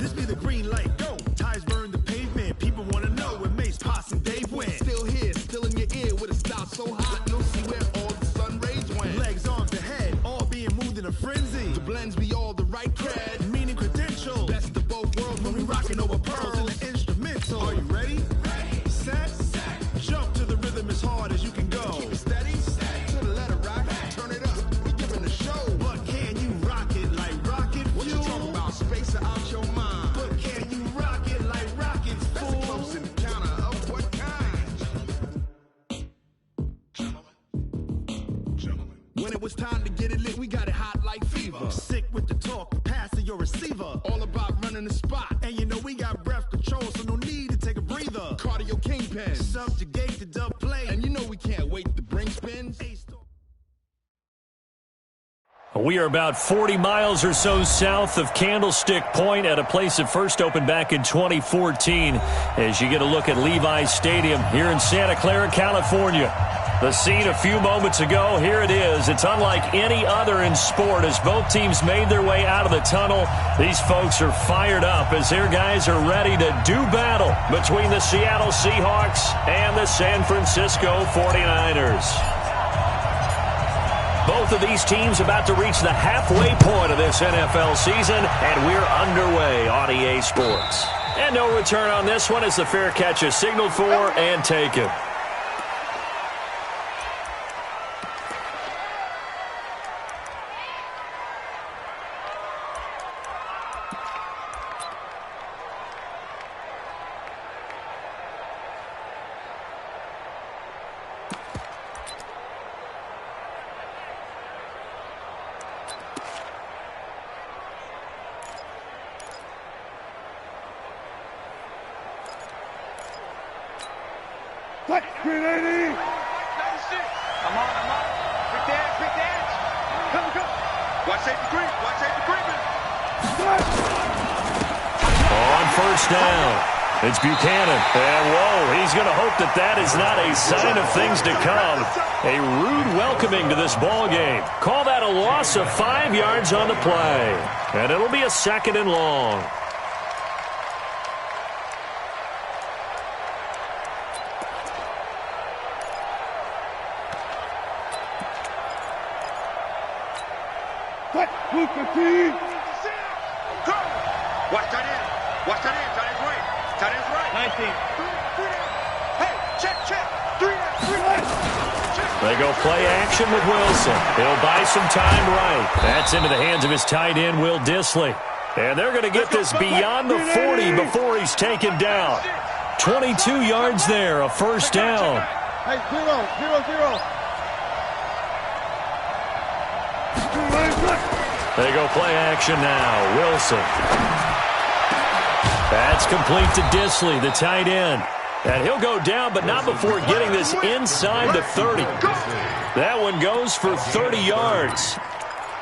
This be the green light, go. Tires burn the pavement. People want to know where Mace, Pops, and Dave went. Still here, still in your ear with a style so hot. You'll see where all the sun rays went. Legs, arms, the head, all being moved in a frenzy. The blends be all the right cred, meaning credentials. Best of both worlds when we rockin' over pearls in the instrumental. Are you ready? Ready. Set. Jump to the rhythm as hard as you can go. Keep it steady. To the letter rock. Turn it up. We're giving a show. But can you rock it like rocket fuel? What you talking about? Space out your mind. But can you rock it like rockets, fool? That's a close encounter of what kind? Gentlemen. When it was time to get it lit, we got it hot like fever. Sick with the talk, passing your receiver. All about running the spot. And you know we got breath control, so no need to take a breather. Cardio kingpin. Subjugate the dub play. And you know we can't wait to bring spins. We are about 40 miles or so south of Candlestick Point at a place that first opened back in 2014 as you get a look at Levi's Stadium here in Santa Clara, California. The scene a few moments ago, here it is. It's unlike any other in sport as both teams made their way out of the tunnel. These folks are fired up as their guys are ready to do battle between the Seattle Seahawks and the San Francisco 49ers. Both of these teams about to reach the halfway point of this NFL season, and we're underway on EA Sports. And no return on this one as the fair catch is signaled for and taken. Cut, 380. Come on. Quick dance. Come. Watch safety creep. On first down, it's Buchanan. And whoa, he's going to hope that is not a sign of things to come. A rude welcoming to this ball game. Call that a loss of 5 yards on the play. And it'll be a 2nd and long. Watch that in. Tight end's right. 19. Hey, check. 3 They go play action with Wilson. He'll buy some time right. That's into the hands of his tight end, Will Dissly. And they're going to get this beyond the 40 before he's taken down. 22 yards there, a first down. Hey, 0. They go play action now. Wilson. That's complete to Dissly, the tight end. And he'll go down, but not before getting this inside the 30. That one goes for 30 yards.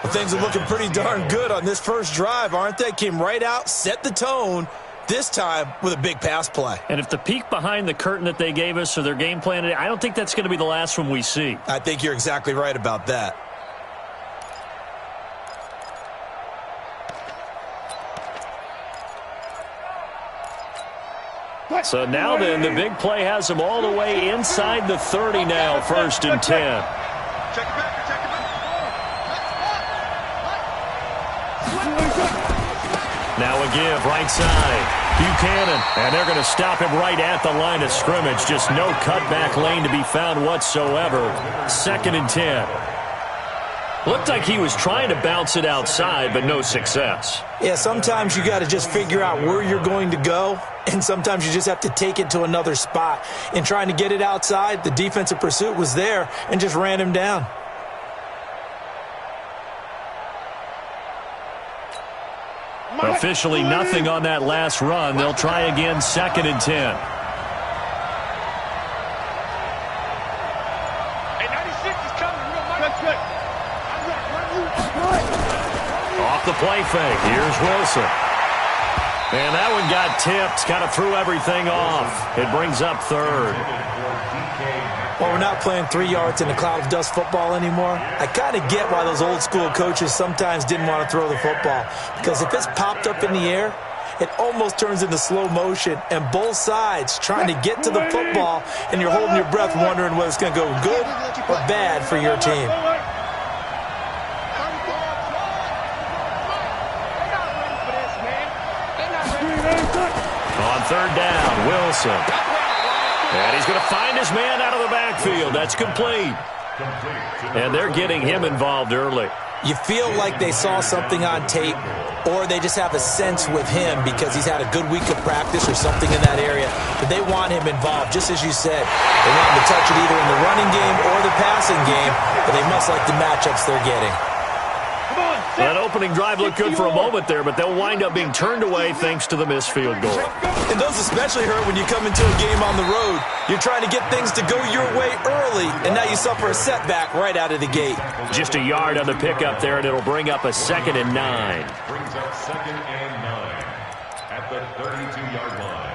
Well, things are looking pretty darn good on this first drive, aren't they? Came right out, set the tone, this time with a big pass play. And if the peek behind the curtain that they gave us or their game plan, I don't think that's going to be the last one we see. I think you're exactly right about that. So now then, the big play has them all the way inside the 30 now, 1st and 10. Check it back. Now a give, right side. Buchanan, and they're going to stop him right at the line of scrimmage. Just no cutback lane to be found whatsoever. 2nd and 10. Looked like he was trying to bounce it outside, but no success. Yeah, sometimes you got to just figure out where you're going to go, and sometimes you just have to take it to another spot. In trying to get it outside, the defensive pursuit was there and just ran him down. Officially nothing on that last run. They'll try again, 2nd and 10. Off the play fake. Here's Wilson. And that one got tipped. Kind of threw everything off. It brings up 3rd. Well, we're not playing 3 yards in a cloud of dust football anymore. I kind of get why those old school coaches sometimes didn't want to throw the football. Because if it's popped up in the air it almost turns into slow motion, and both sides trying to get to the football, and you're holding your breath wondering whether it's going to go good or bad for your team. On third down, Wilson. And he's going to find his man out of the backfield. That's complete. And they're getting him involved early. You feel like they saw something on tape, or they just have a sense with him because he's had a good week of practice or something in that area. But they want him involved, just as you said. They want him to touch it either in the running game or the passing game, but they must like the matchups they're getting. That opening drive looked good for a moment there, but they'll wind up being turned away thanks to the missed field goal. And those especially hurt when you come into a game on the road. You're trying to get things to go your way early, and now you suffer a setback right out of the gate. Just a yard on the pickup there, and it'll bring up a 2nd and 9. Brings up 2nd and 9 at the 32-yard line.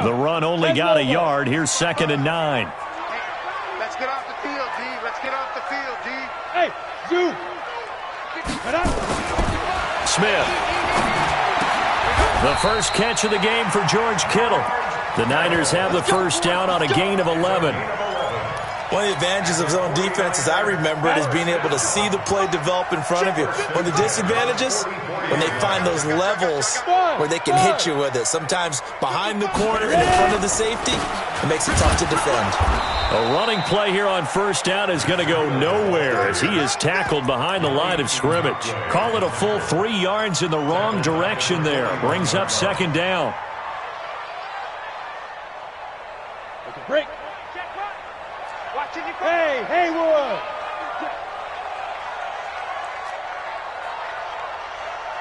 The run only got a yard. Here's 2nd and 9. Hey, let's get off the field, D. Let's get off the field, D. Hey, Zoo. Get up. Smith. The first catch of the game for George Kittle. The Niners have the first down on a gain of 11. One of the advantages of zone defense, as I remember it, is being able to see the play develop in front of you. One of the disadvantages, when they find those levels where they can hit you with it. Sometimes behind the corner and in front of the safety, it makes it tough to defend. A running play here on first down is going to go nowhere as he is tackled behind the line of scrimmage. Call it a full 3 yards in the wrong direction there. Brings up 2nd down. Break. Hey, Haywood.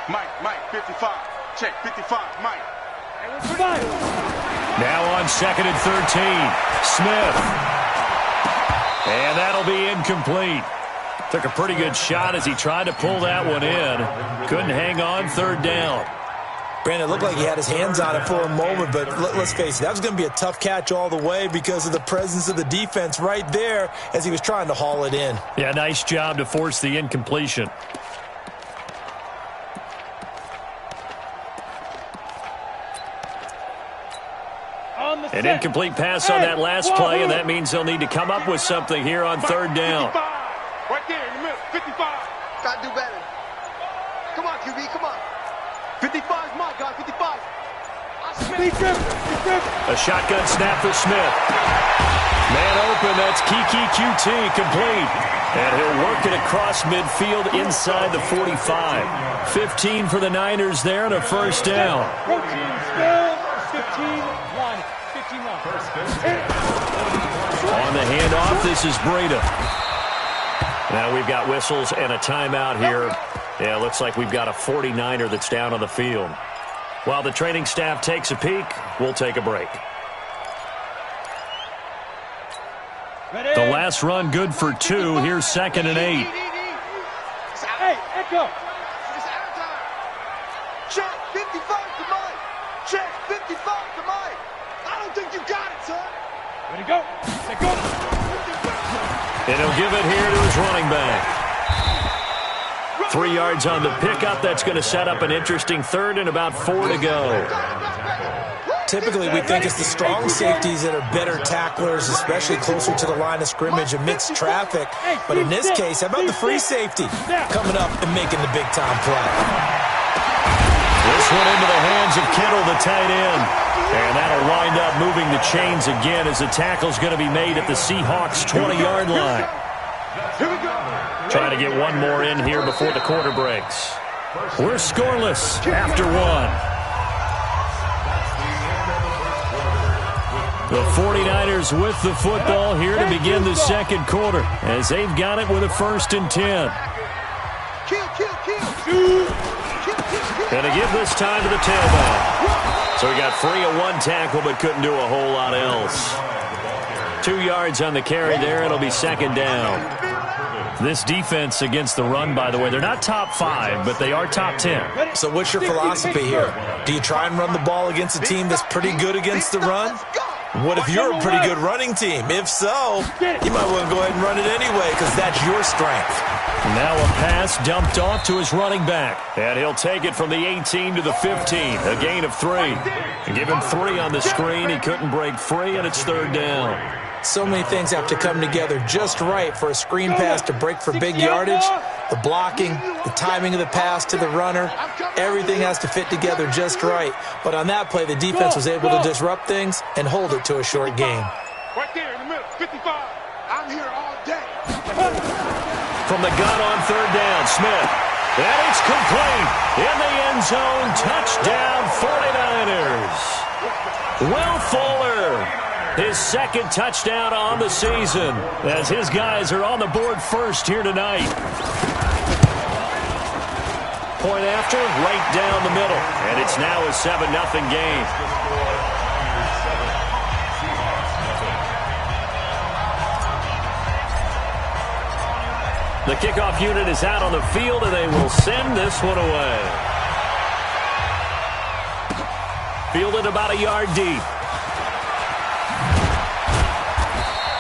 Mike, 55. Check, 55, Mike. Now on 2nd and 13. Smith. And that'll be incomplete. Took a pretty good shot as he tried to pull that one in. Couldn't hang on 3rd down. Brandon, it looked like he had his hands on it for a moment, but let's face it, that was going to be a tough catch all the way because of the presence of the defense right there as he was trying to haul it in. Yeah, nice job to force the incompletion. An incomplete pass on that last play, and that means they'll need to come up with something here on 3rd down. Right there in the middle, 55. Gotta do better. Come on, QB, come on. 55 is my guy, 55. A shotgun snap for Smith. Man open, that's Kiki QT, complete. And he'll work it across midfield inside the 45. 15 for the Niners there and a first down. 15-1. On the handoff, this is Breda. Now we've got whistles and a timeout here. Yeah, looks like we've got a 49er that's down on the field. While the training staff takes a peek, we'll take a break. The last run good for 2. Here's 2nd and 8. Hey, Echo. It's out of time. Check, 55 to Mike. Check, 55 to Mike. I don't think you got it, son. Ready to go. Set go. And he'll give it here to his running back. 3 yards on the pickup. That's going to set up an interesting 3rd and about 4 to go. Typically, we think it's the strong safeties that are better tacklers, especially closer to the line of scrimmage amidst traffic. But in this case, how about the free safety coming up and making the big-time play? This one into the hands of Kittle, the tight end. And that'll wind up moving the chains again as the tackle's going to be made at the Seahawks' 20-yard line. Trying to get one more in here before the quarter breaks. We're scoreless after 1. The 49ers with the football here to begin the 2nd quarter as they've got it with a 1st and 10. And to give this time to the tailback. So he got free of 1 tackle but couldn't do a whole lot else. 2 yards on the carry there. It'll be 2nd down. This defense against the run, by the way, they're not top 5, but they are top 10. So what's your philosophy here? Do you try and run the ball against a team that's pretty good against the run? What if you're a pretty good running team? If so, you might want to go ahead and run it anyway because that's your strength. Now a pass dumped off to his running back. And he'll take it from the 18 to the 15. A gain of 3. Give him 3 on the screen. He couldn't break free, and it's 3rd down. So many things have to come together just right for a screen pass to break for big yardage. The blocking, the timing of the pass to the runner, everything has to fit together just right. But on that play, the defense was able to disrupt things and hold it to a short game. Right there in the middle, 55. I'm here all day. From the gun on 3rd down, Smith. And it's complete. In the end zone, touchdown 49ers. Will Fuller, his 2nd touchdown on the season, as his guys are on the board first here tonight. Point after, right down the middle. And it's now a 7-0 game. The kickoff unit is out on the field, and they will send this one away. Fielded about a yard deep.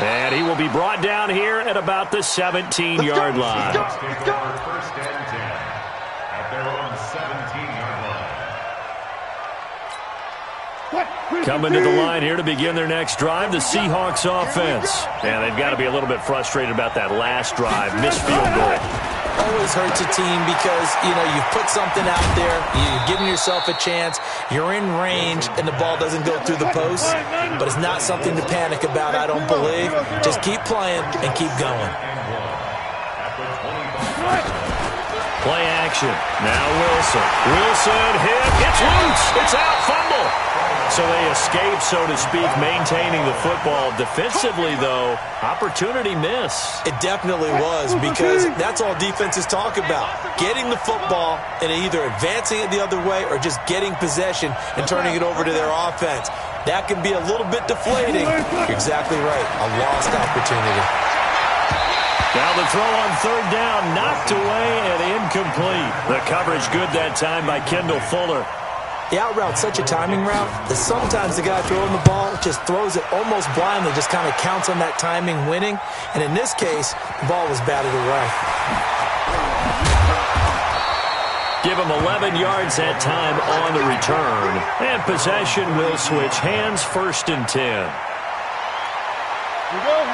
And he will be brought down here at about the 17-yard line. First and 10 at their own 17-yard line. Coming to the line here to begin their next drive, the Seahawks offense. And they've got to be a little bit frustrated about that last drive, missed field goal. Always hurts a team because, you've put something out there, you're giving yourself a chance, you're in range, and the ball doesn't go through the post. But it's not something to panic about, I don't believe. Just keep playing and keep going. Play action. Now Wilson. Wilson hit. It's loose. It's out. Fumble. So they escape, so to speak, maintaining the football. Defensively, though, opportunity miss. It definitely was, because that's all defenses talk about. Getting the football and either advancing it the other way or just getting possession and turning it over to their offense. That can be a little bit deflating. You're exactly right. A lost opportunity. Now the throw on 3rd down, knocked away and incomplete. The coverage good that time by Kendall Fuller. The out route's such a timing route that sometimes the guy throwing the ball just throws it almost blindly, just kind of counts on that timing winning. And in this case, the ball was batted away. Give him 11 yards that time on the return. And possession will switch hands, 1st and 10.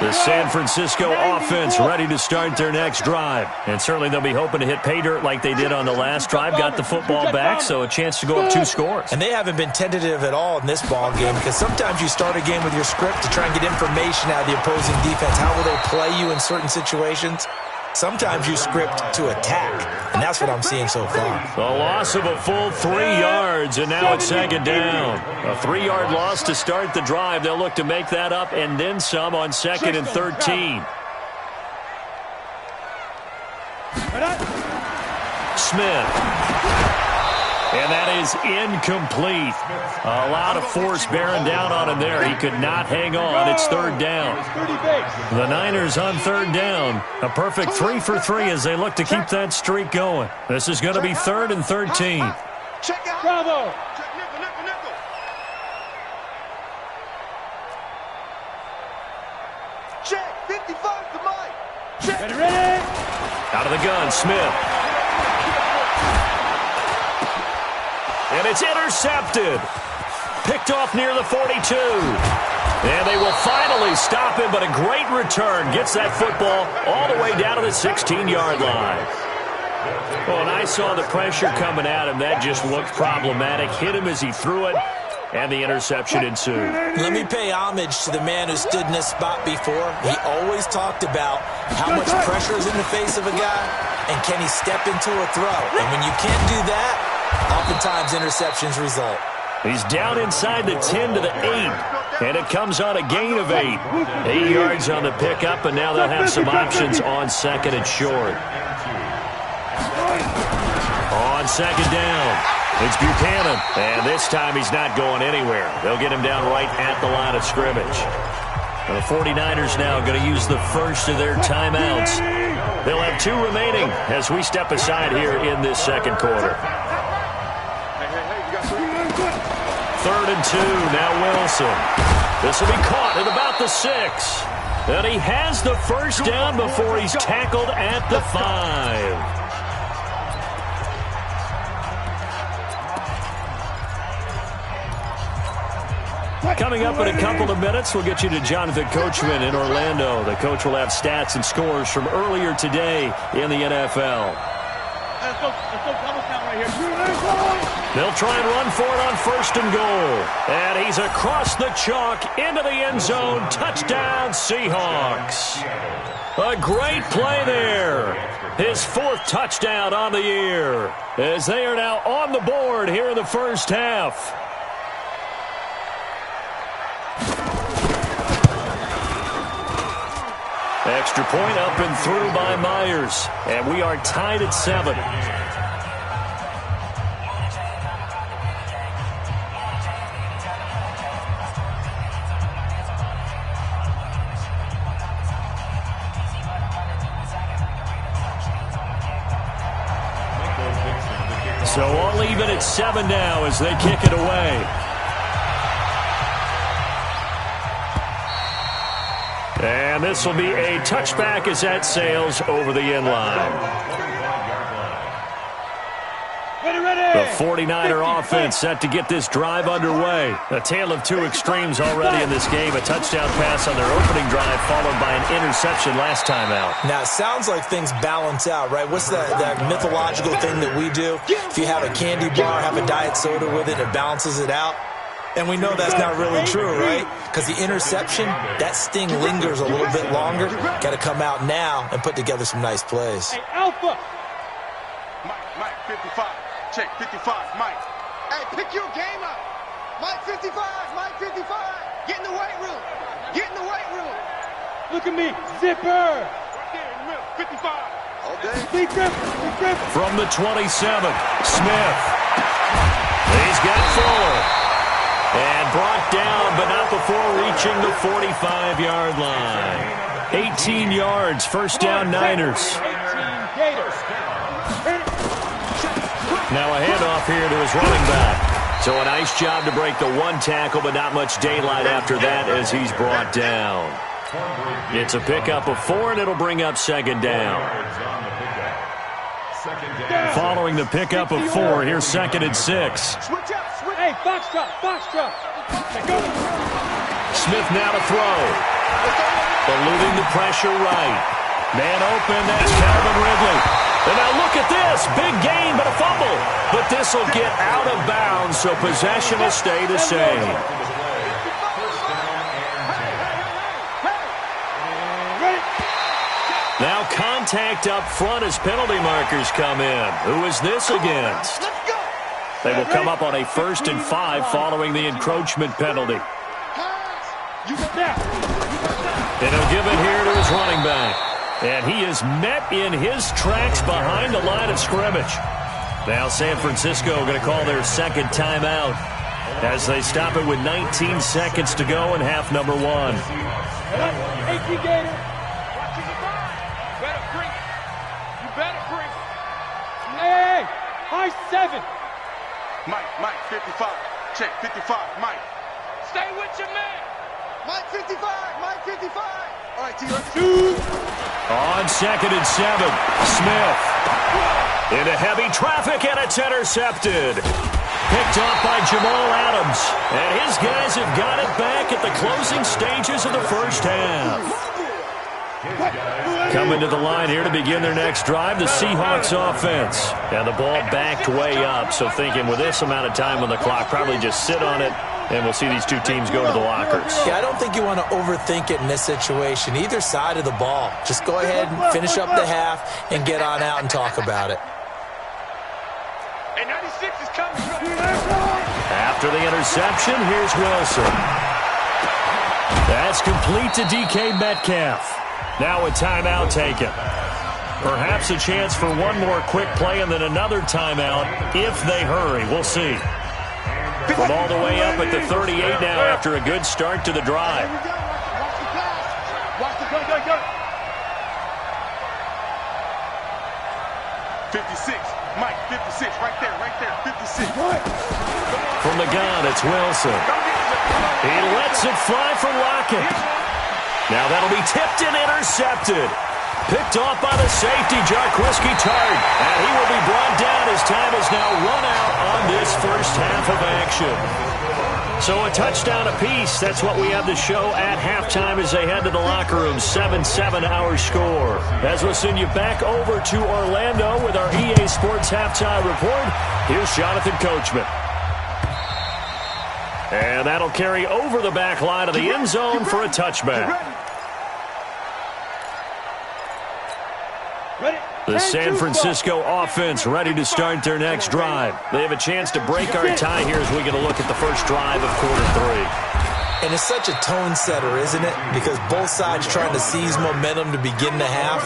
The San Francisco offense ready to start their next drive. And certainly they'll be hoping to hit pay dirt like they did on the last drive. Got the football back, so a chance to go up 2 scores. And they haven't been tentative at all in this ball game, because sometimes you start a game with your script to try and get information out of the opposing defense. How will they play you in certain situations? Sometimes you script to attack, and that's what I'm seeing so far. The loss of a full 3 yards, and now it's 2nd down. A 3-yard loss to start the drive. They'll look to make that up and then some on 2nd and 13. Smith. And that is incomplete. A lot of force bearing down on him there. He could not hang on. It's 3rd down. The Niners on 3rd down. A perfect 3 for 3 as they look to keep that streak going. This is going to be 3rd and 13. Check out. Bravo. Check nickel. Check 55 to Mike. Check. Ready? Out of the gun, Smith. And it's intercepted. Picked off near the 42. And they will finally stop him, but a great return. Gets that football all the way down to the 16-yard line. Well, and I saw the pressure coming at him. That just looked problematic. Hit him as he threw it, and the interception ensued. Let me pay homage to the man who stood in this spot before. He always talked about how much pressure is in the face of a guy, and can he step into a throw. And when you can't do that, oftentimes interceptions result. He's down inside the 10 to the 8, and it comes on a gain of 8. 8 yards on the pickup, and now they'll have some options on 2nd and short. On 2nd down, it's Buchanan, and this time he's not going anywhere. They'll get him down right at the line of scrimmage. The 49ers now going to use the first of their timeouts. They'll have 2 remaining as we step aside here in this 2nd quarter. 3rd and 2, now Wilson. This will be caught at about the 6. And he has the first down before he's tackled at the 5. Coming up in a couple of minutes, we'll get you to Jonathan Coachman in Orlando. The coach will have stats and scores from earlier today in the NFL. Let's go double count right here. They'll try and run for it on 1st and goal. And he's across the chalk into the end zone. Touchdown, Seahawks. A great play there. His 4th touchdown on the year, as they are now on the board here in the first half. Extra point up and through by Myers. And we are tied at 7. So all even at 7 now as they kick it away. And this will be a touchback as that sails over the end line. The 49er offense set to get this drive underway. A tale of two extremes already in this game. A touchdown pass on their opening drive followed by an interception last time out. Now, it sounds like things balance out, right? What's that mythological thing that we do? If you have a candy bar, have a diet soda with it, it balances it out. And we know that's not really true, right? Because the interception, that sting lingers a little bit longer. Got to come out now and put together some nice plays. Hey, Alpha. Mike, 55. Check, 55, Mike. Hey, pick your game up. Mike 55, Mike 55. Get in the weight room. Get in the weight room. Look at me. Zipper. Right there in the middle, 55. All day. Big grip. From the 27, Smith. He's got Fuller. And brought down, but not before reaching the 45-yard line. 18 yards, first down Niners. Now a handoff here to his running back. So a nice job to break the one tackle, but not much daylight after that as he's brought down. It's a pickup of 4, and it'll bring up 2nd down. Following the pickup of 4, here's 2nd and 6. Hey, box drop. Go. Smith now to throw. Eluding the pressure right. Man open, that's Calvin Ridley. And now look at this. Big gain, but a fumble. But this will get out of bounds, so possession will stay the same. Now contact up front as penalty markers come in. Who is this against? They will come up on a 1st and 5 following the encroachment penalty. And he'll give it here to his running back. And he is met in his tracks behind the line of scrimmage. Now San Francisco going to call their 2nd timeout as they stop it with 19 seconds to go in half number 1. 18 Gator. You better bring. Hey, high 7. Mike, 55. Check, 55, Mike. Stay with your man. Mike 55, Mike 55. All right, T, let's Shoot. On 2nd and 7, Smith. Into heavy traffic, and it's intercepted. Picked off by Jamal Adams. And his guys have got it back at the closing stages of the first half. Coming to the line here to begin their next drive, the Seahawks offense. And the ball backed way up, so thinking with this amount of time on the clock, probably just sit on it, and we'll see these two teams go to the lockers. Yeah, I don't think you want to overthink it in this situation, either side of the ball. Just go ahead and finish up the half and get on out and talk about it. Hey, 96 is coming. After the interception, here's Wilson. That's complete to DK Metcalf. Now a timeout taken. Perhaps a chance for one more quick play and then another timeout if they hurry. We'll see. From all the way up at the 38 now after a good start to the drive. Watch the go. 56, Mike, 56, right there, 56. From the gun, it's Wilson. He lets it fly for Lockett. Now that'll be tipped and intercepted. Picked off by the safety, Jarquiski Tart. And he will be brought down. His time is now run out on this first half of action. So a touchdown apiece. That's what we have to show at halftime as they head to the locker room. 7-7 our score. As we'll send you back over to Orlando with our EA Sports halftime report. Here's Jonathan Coachman. And that'll carry over the back line of the end zone for a touchback. The San Francisco offense ready to start their next drive. They have a chance to break our tie here as we get a look at the first drive of quarter 3. And it's such a tone setter, isn't it? Because both sides trying to seize momentum to begin the half.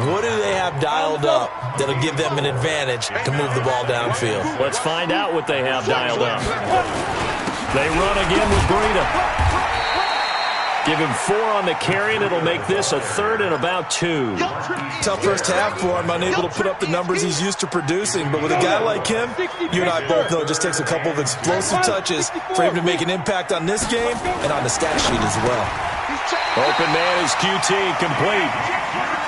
What do they have dialed up that'll give them an advantage to move the ball downfield? Let's find out what they have dialed up. They run again with Breida. Give him 4 on the carry, and it'll make this a 3rd and about 2. Tough first half for him, unable to put up the numbers he's used to producing. But with a guy like him, you and I both know it just takes a couple of explosive touches for him to make an impact on this game and on the stat sheet as well. Open man is QT, complete.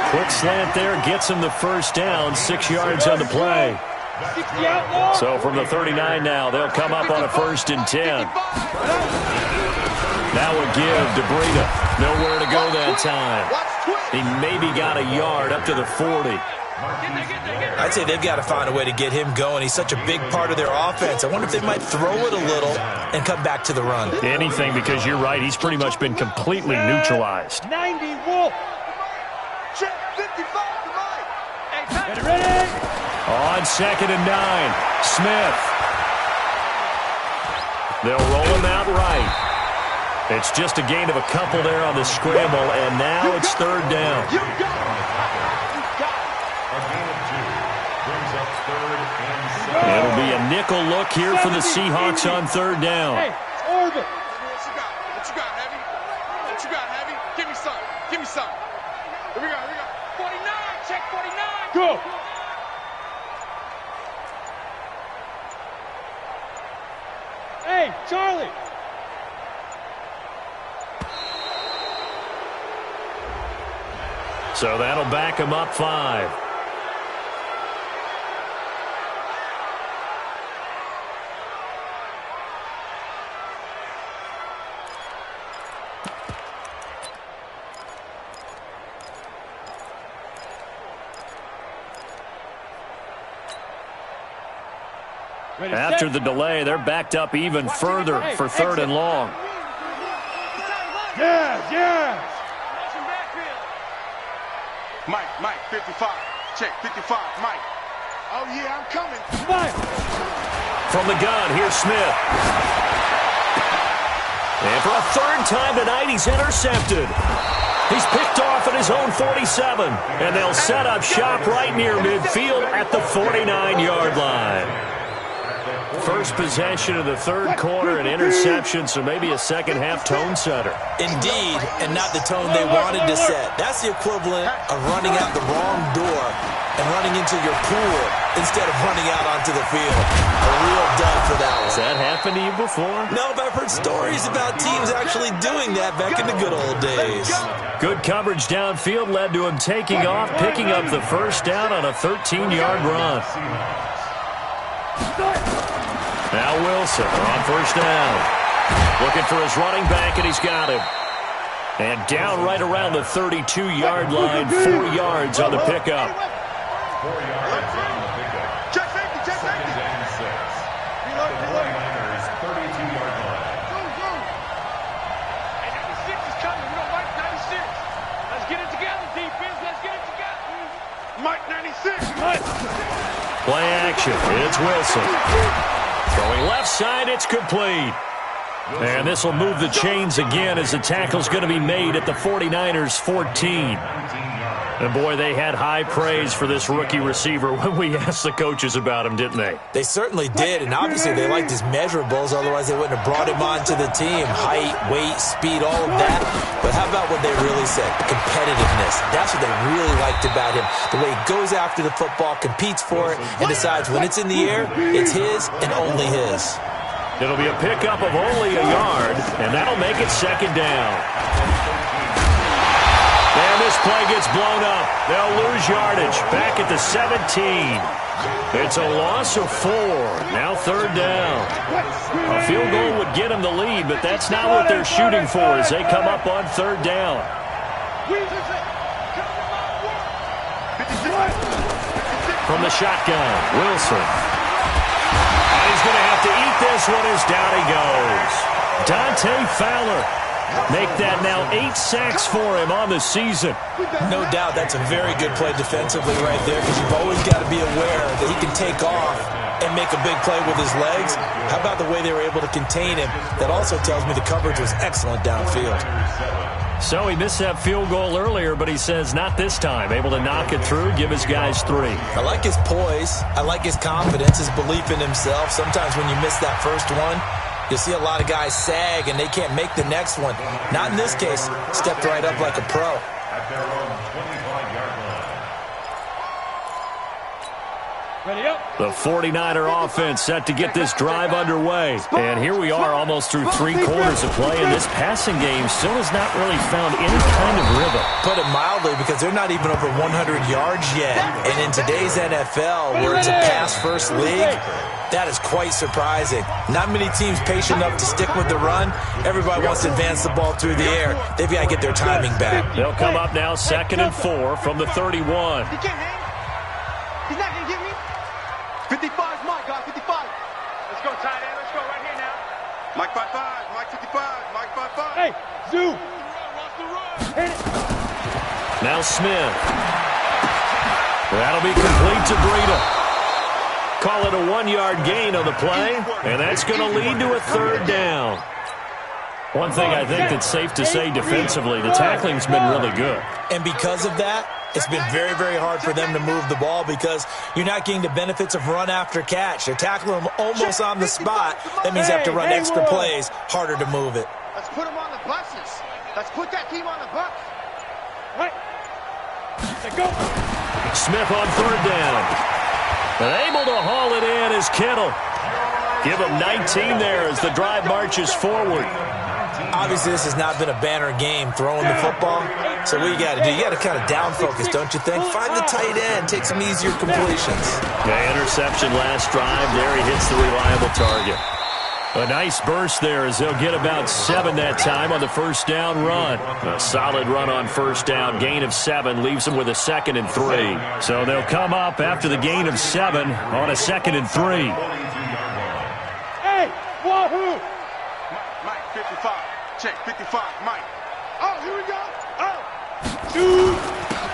Quick slant there, gets him the first down, 6 yards on the play. So from the 39 now, they'll come up on a 1st and 10. Now a give to Breida. Nowhere to go that time. He maybe got a yard up to the 40. I'd say they've got to find a way to get him going. He's such a big part of their offense. I wonder if they might throw it a little and come back to the run. Anything, because you're right. He's pretty much been completely neutralized. 90 Wolf. Check 55 to Mike. Get it ready. On 2nd and 9, Smith. They'll roll him out right. It's just a gain of a couple there on the scramble, and now it's 3rd down. You got it. A gain of 2 brings up 3rd and 7. It'll be a nickel look here for the Seahawks on 3rd down. Hey, orbit. What you got? What you got, Heavy? What you got, Heavy? Give me some. Give me some. Here we go. Here we go. 49. Check 49. Go. Hey, Charlie. So that'll back him up 5. After the delay, they're backed up even further for 3rd and long. Yes. Mike, 55. Check 55, Mike. Oh, yeah, I'm coming. Mike. From the gun, here's Smith. And for a 3rd time tonight, he's intercepted. He's picked off at his own 47. And they'll set up shop right near midfield at the 49-yard line. First possession of the 3rd quarter, an interception, so maybe a second-half tone setter. Indeed, and not the tone they wanted to set. That's the equivalent of running out the wrong door and running into your pool instead of running out onto the field. A real dud for that one. Has that happened to you before? No, but I've heard stories about teams actually doing that back in the good old days. Good coverage downfield led to him taking off, picking up the first down on a 13-yard run. Now Wilson on 1st down. Looking for his running back, and he's got him. And down right around the 32-yard line, 4 yards on the pickup. 4 yards on the pickup. Check safety. 2nd and 6. The 49ers 32-yard line. Hey, 96 is coming. We don't like 96. Let's get it together, defense. Let's get it together. Mike, 96. Play action. It's Wilson. Throwing left side, it's complete. And this will move the chains again as the tackle's going to be made at the 49ers' 14. And boy, they had high praise for this rookie receiver when we asked the coaches about him, didn't they? They certainly did, and obviously they liked his measurables, otherwise they wouldn't have brought him onto the team. Height, weight, speed, all of that. But how about what they really said? Competitiveness. That's what they really liked about him. The way he goes after the football, competes for it, and decides when it's in the air, it's his and only his. It'll be a pickup of only a yard, and that'll make it second down. And this play gets blown up. They'll lose yardage. Back at the 17. It's a loss of 4. Now third down. A field goal would get them the lead, but that's not what they're shooting for as they come up on third down. From the shotgun, Wilson. And he's going to have to eat this one as down he goes. Dante Fowler. Make that now 8 sacks for him on the season. No doubt that's a very good play defensively right there, because you've always got to be aware that he can take off and make a big play with his legs. How about the way they were able to contain him? That also tells me the coverage was excellent downfield. So he missed that field goal earlier, but he says not this time. Able to knock it through, give his guys 3. I like his poise. I like his confidence, his belief in himself. Sometimes when you miss that first one, you see a lot of guys sag and they can't make the next one. Not in this case. Stepped right up like a pro. At their own 25-yard line. Ready up. The 49er offense set to get this drive underway. And here we are almost through 3 quarters of play, and this passing game still has not really found any kind of rhythm. Put it mildly, because they're not even over 100 yards yet. And in today's NFL, where it's a pass-first league, that is quite surprising. Not many teams patient enough to stick with the run. Everybody wants to advance the ball through the air. They've got to get their timing back. They'll come up now 2nd and 4 from the 31. He can't hang. He's not going to get me. 55 is Mike, guys, 55. Let's go, tight end. Let's go right here now. Mike 55, Mike 55, Mike 55. Hey, Zoo. Watch the run. Hit it. Now Smith. That'll be complete to Breida. Call it a 1-yard gain on the play, and that's going to lead to a third down. One thing I think that's safe to say defensively, the tackling's been really good. And because of that, it's been very, very hard for them to move the ball, because you're not getting the benefits of run after catch. They're tackling them almost on the spot. That means you have to run extra plays, harder to move it. Let's put him on the buses. Let's put that team on the bus. Right. Let's go. Smith on third down. And able to haul it in is Kittle. Give him 19 there as the drive marches forward. Obviously, this has not been a banner game throwing the football. So what you got to do, you got to kind of down focus, don't you think? Find the tight end, take some easier completions. The interception last drive. There he hits the reliable target. A nice burst there as they'll get about 7 that time on the first down run. A solid run on first down. Gain of 7 leaves them with a 2nd and 3. So they'll come up after the gain of 7 on a 2nd and 3. Hey, wahoo! Mike 55. Check 55, Mike. Oh, here we go. Oh.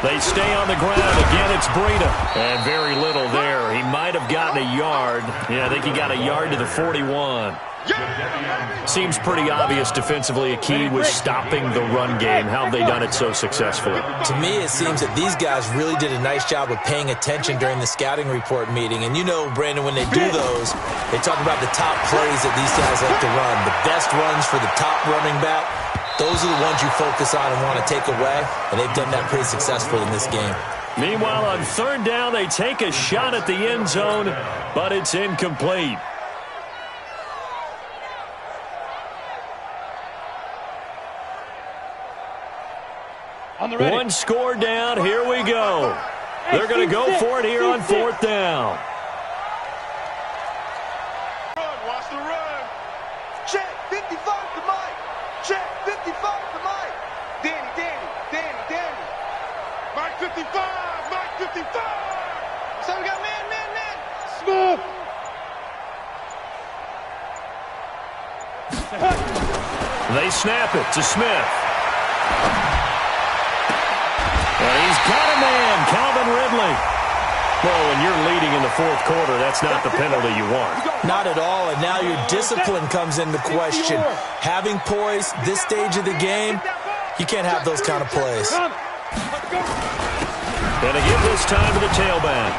They stay on the ground. Again, it's Breida. And very little there. He might have gotten a yard. Yeah, I think he got a yard to the 41. Seems pretty obvious defensively a key was stopping the run game. How have they done it so successfully? To me, it seems that these guys really did a nice job of paying attention during the scouting report meeting. And you know, Brandon, when they do those, they talk about the top plays that these guys like to run. The best runs for the top running back. Those are the ones you focus on and want to take away, and they've done that pretty successfully in this game. Meanwhile, on third down, they take a shot at the end zone, but it's incomplete. One score down. Here we go. They're going to go for it here on fourth down. Watch the run. Check 55 to Mike. Check 55 to Mike. Danny. Mike 55. Mike 55. So we got man. Smith. They snap it to Smith. And he's got a man, Calvin Ridley. Well, when you're leading in the fourth quarter, that's not the penalty you want. Not at all, and now your discipline comes into question. Having poise this stage of the game, you can't have those kind of plays. Let's go. And they give this time to the tailback.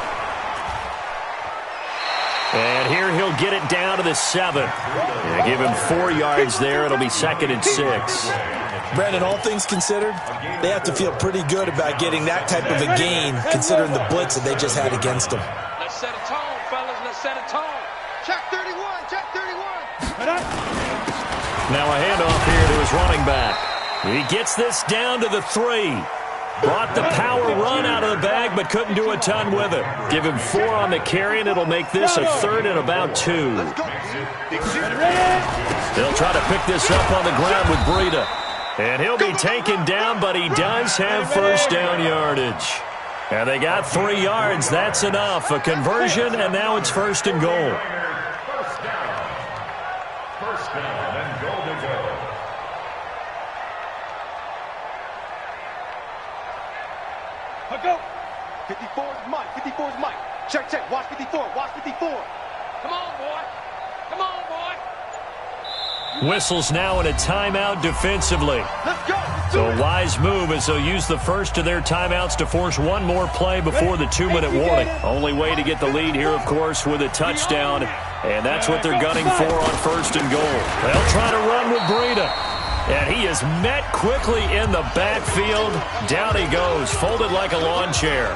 And here he'll get it down to the 7. And give him 4 yards there. It'll be 2nd and 6. Brandon, all things considered, they have to feel pretty good about getting that type of a gain considering the blitz that they just had against them. Let's set a tone, fellas. Let's set a tone. Check 31, check 31. Now a handoff here to his running back. He gets this down to the 3. Brought the power run out of the bag, but couldn't do a ton with it. Give him 4 on the carry, and it'll make this a 3rd and about 2. They'll try to pick this up on the ground with Breida. And he'll be taken down, but he does have first down yardage. And they got 3 yards. That's enough. A conversion, and now it's 1st and goal. First down and goal to go. Go. 54 is Mike. 54 is Mike. Check, check. Watch 54. Watch 54. Come on, boy. Come on, boy. Whistles now in a timeout defensively. Let's go. So a wise move as they'll use the first of their timeouts to force one more play before the 2-minute warning. Only way to get the lead here, of course, with a touchdown. And that's what they're gunning for on 1st and goal. They'll try to run with Breida. And he is met quickly in the backfield. Down he goes, folded like a lawn chair.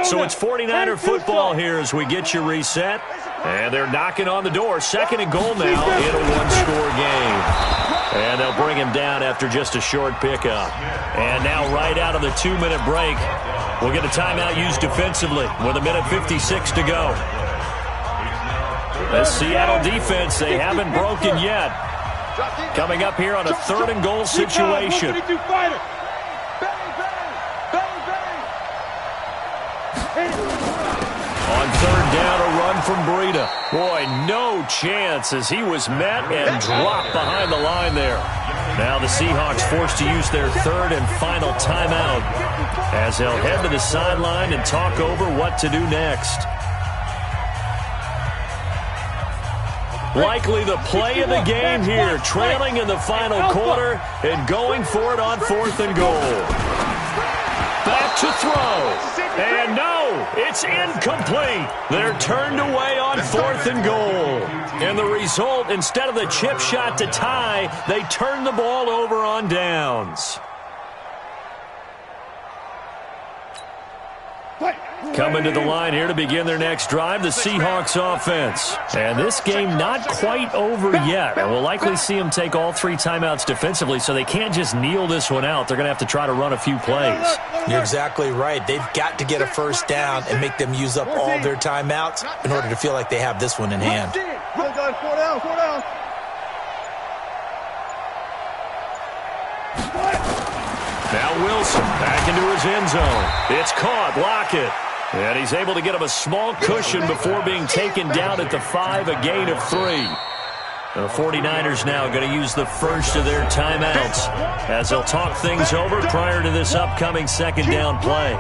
So it's 49er football here as we get you reset. And they're knocking on the door. 2nd and goal now in a 1-score game. And they'll bring him down after just a short pickup. And now right out of the 2-minute break, we'll get a timeout used defensively with 1:56 to go. The Seattle defense, they haven't broken yet. Coming up here on a 3rd and goal situation. On 3rd down, a run from Breida. Boy, no chance as he was met and dropped behind the line there. Now the Seahawks forced to use their 3rd and final timeout as they'll head to the sideline and talk over what to do next. Likely the play of the game here, trailing in the final quarter and going for it on 4th and goal. Back to throw. And no, it's incomplete. They're turned away on 4th and goal. And the result, instead of the chip shot to tie, they turn the ball over on downs. Coming to the line here to begin their next drive, the Seahawks offense. And this game not quite over yet. And we'll likely see them take all 3 timeouts defensively, so they can't just kneel this one out. They're going to have to try to run a few plays. You're exactly right. They've got to get a first down and make them use up all their timeouts in order to feel like they have this one in hand. 4 down, 4 down. Now Wilson back into his end zone. It's caught. Lockett. And he's able to get him a small cushion before being taken down at the 5, a gain of 3. The 49ers now going to use the first of their timeouts as they'll talk things over prior to this upcoming 2nd down play.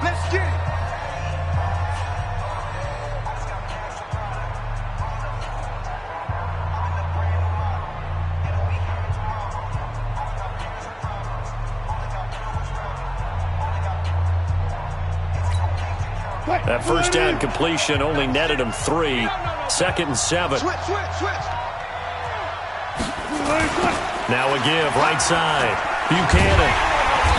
Let's get it. That first down completion only netted him 3. 2nd and 7. Switch. Now a give, right side. Buchanan.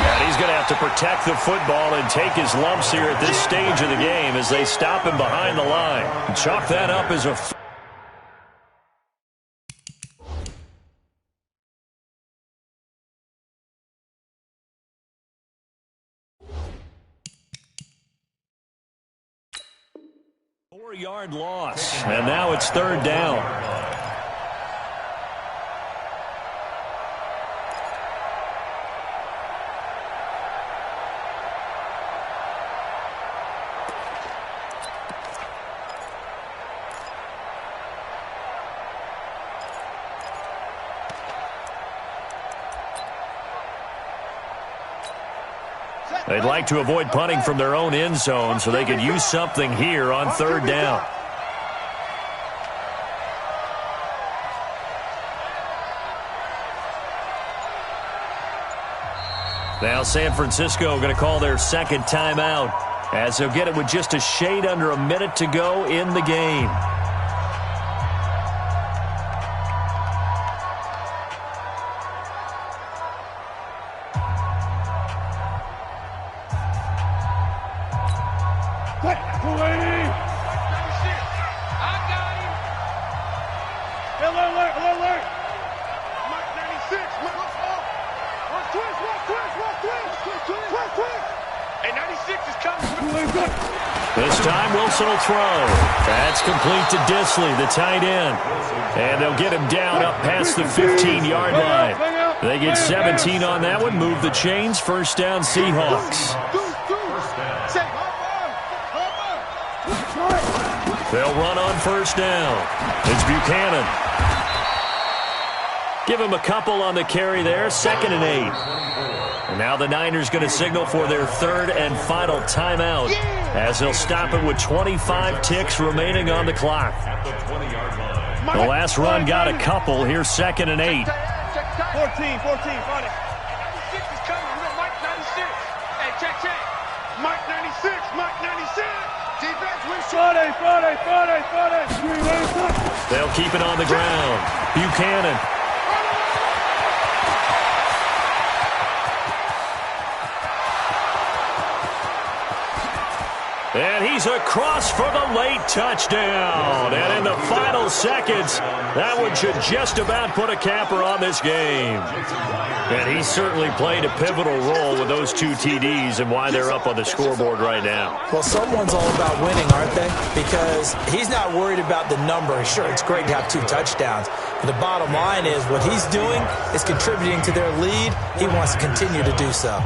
And he's going to have to protect the football and take his lumps here at this stage of the game as they stop him behind the line. Chalk that up as a... Yard loss, and now it's 3rd down. They'd like to avoid punting from their own end zone so they could use something here on third down. Now San Francisco going to call their second timeout as they'll get it with just a shade under a minute to go in the game. This time Wilson will throw. That's complete to Disley, the tight end. And they'll get him down up past the 15-yard line. They get 17 on that one, move the chains, first down Seahawks. They'll run on first down. It's Buchanan. Give him a couple on the carry there, 2nd and 8. And now the Niners going to signal for their third and final timeout as they'll stop it with 25 ticks remaining on the clock. The last run got a couple. Here's 2nd and 8. 14, find it. 96 is coming. We got Mike 96. Hey, check. Mike 96, Mike 96. Defense, we Friday. They'll keep it on the ground. Buchanan. And he's across for the late touchdown. And in the final seconds, that one should just about put a capper on this game. And he certainly played a pivotal role with those 2 TDs and why they're up on the scoreboard right now. Well, someone's all about winning, aren't they? Because he's not worried about the number. Sure, it's great to have 2 touchdowns. But the bottom line is what he's doing is contributing to their lead. He wants to continue to do so.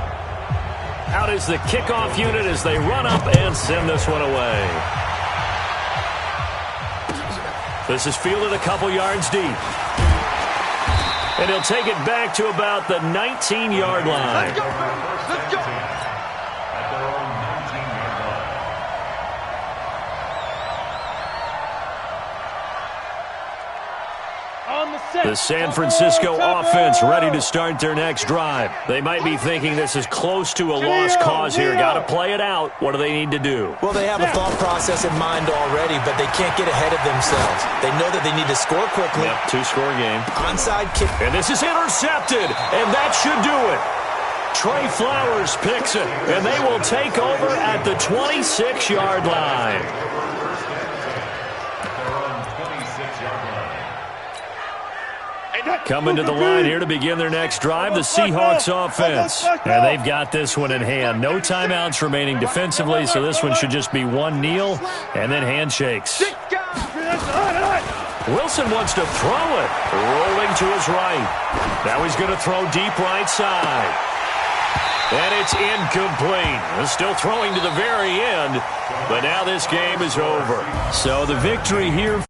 Out is the kickoff unit as they run up and send this one away. This is fielded a couple yards deep. And he'll take it back to about the 19-yard line. Let's go. At their own 19-yard line. The San Francisco offense ready to start their next drive. They might be thinking this is close to a lost cause here. Got to play it out. What do they need to do? Well, they have a thought process in mind already, but they can't get ahead of themselves. They know that they need to score quickly. Yep, 2-score game. Onside kick. And this is intercepted, and that should do it. Trey Flowers picks it, and they will take over at the 26-yard line. Coming to the line here to begin their next drive, the Seahawks offense. And they've got this one in hand. No timeouts remaining defensively, so this one should just be one kneel and then handshakes. Wilson wants to throw it. Rolling to his right. Now he's going to throw deep right side. And it's incomplete. Still throwing to the very end, but now this game is over. So the victory here